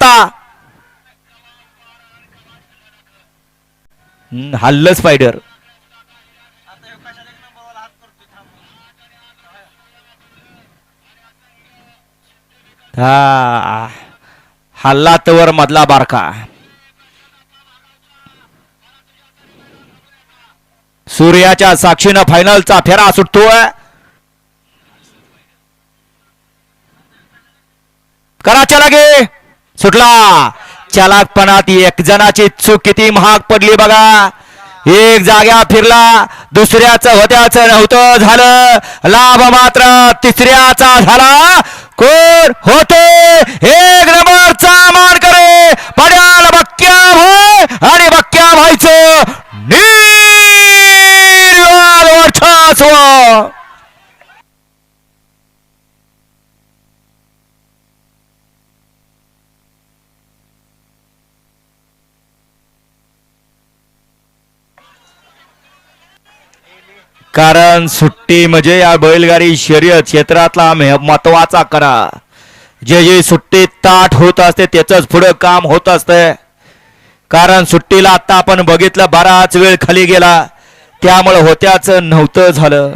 आता हल्ल स्पायडर हा हल्ला तवर मधला बारका सूर्याच्या साक्षीनं फायनलचा फेरा सुटतोय करा चलागे सुटला चालाकपणात एक जणाची चूक किती महाग पडली बघा एक जाग्या फिरला दुसऱ्याचं होत्याचं नव्हतं झालं लाभ मात्र तिसऱ्याचा झाला कोण होते एक नंबरचा मान करे पड्याल बक्क्या भाई आणि बक्क्या भाईचं निर्वाद वर्चस्व कारण सुट्टी म्हणजे या बैलगाडी शर्यत क्षेत्रातला महत्वाचा करा जे जे सुट्टीत ताट होत असते त्याच पुढे काम होत असते कारण सुट्टीला आता आपण बघितलं बराच वेळ खाली गेला त्यामुळे होत्याच नव्हतं झालं